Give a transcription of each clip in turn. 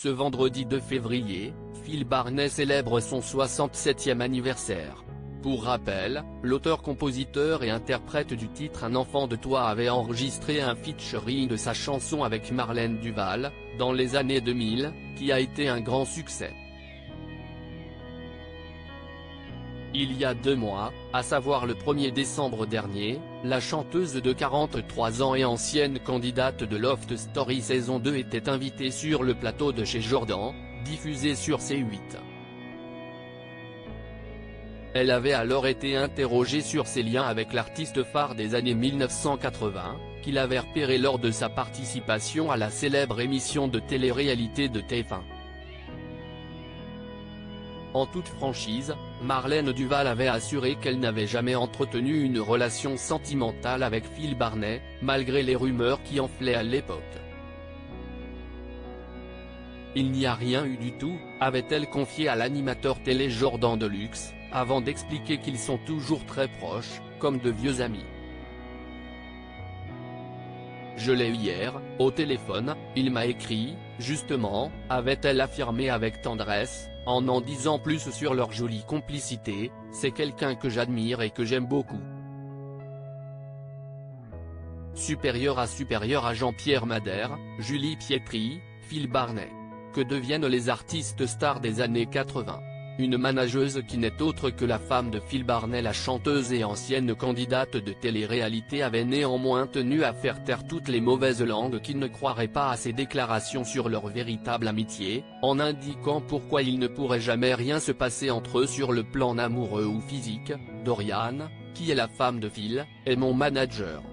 Ce vendredi 2 février, Phil Barnet célèbre son 67e anniversaire. Pour rappel, l'auteur-compositeur et interprète du titre Un enfant de toi avait enregistré un featuring de sa chanson avec Marlène Duval, dans les années 2000, qui a été un grand succès. Il y a 2 mois, à savoir le 1er décembre dernier, la chanteuse de 43 ans et ancienne candidate de Loft Story saison 2 était invitée sur le plateau de Chez Jordan, diffusé sur C8. Elle avait alors été interrogée sur ses liens avec l'artiste phare des années 1980, qu'il avait repéré lors de sa participation à la célèbre émission de télé-réalité de TF1. En toute franchise, Marlène Duval avait assuré qu'elle n'avait jamais entretenu une relation sentimentale avec Phil Barnet, malgré les rumeurs qui enflaient à l'époque. Il n'y a rien eu du tout, avait-elle confié à l'animateur télé Jordan Deluxe, avant d'expliquer qu'ils sont toujours très proches, comme de vieux amis. Je l'ai eu hier, au téléphone, il m'a écrit, justement, avait-elle affirmé avec tendresse, en disant plus sur leur jolie complicité, c'est quelqu'un que j'admire et que j'aime beaucoup. Supérieur à Jean-Pierre Madère, Julie Pietri, Phil Barnet. Que deviennent les artistes stars des années 80 ? Une manageuse qui n'est autre que la femme de Phil Barnet. La chanteuse et ancienne candidate de télé-réalité avait néanmoins tenu à faire taire toutes les mauvaises langues qui ne croiraient pas à ses déclarations sur leur véritable amitié, en indiquant pourquoi il ne pourrait jamais rien se passer entre eux sur le plan amoureux ou physique. Doriane, qui est la femme de Phil, est mon manager.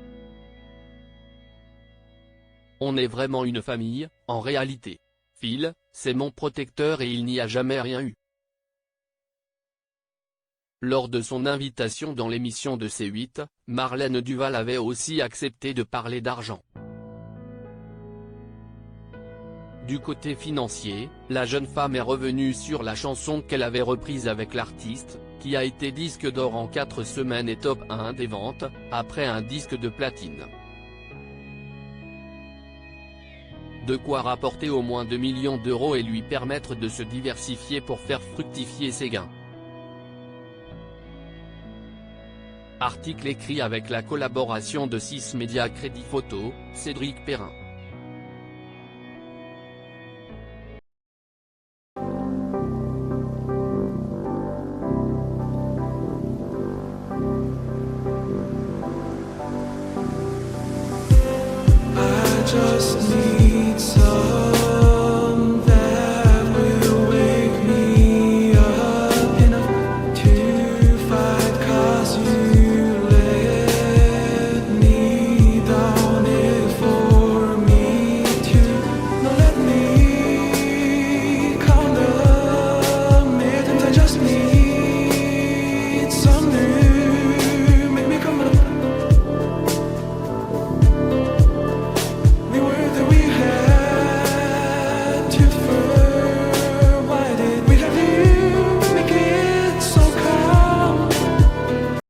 On est vraiment une famille, en réalité. Phil, c'est mon protecteur et il n'y a jamais rien eu. Lors de son invitation dans l'émission de C8, Marlène Duval avait aussi accepté de parler d'argent. Du côté financier, la jeune femme est revenue sur la chanson qu'elle avait reprise avec l'artiste, qui a été disque d'or en 4 semaines et top 1 des ventes, après un disque de platine. De quoi rapporter au moins 2 millions d'euros et lui permettre de se diversifier pour faire fructifier ses gains. Article écrit avec la collaboration de 6 Médias Crédit Photo, Cédric Perrin.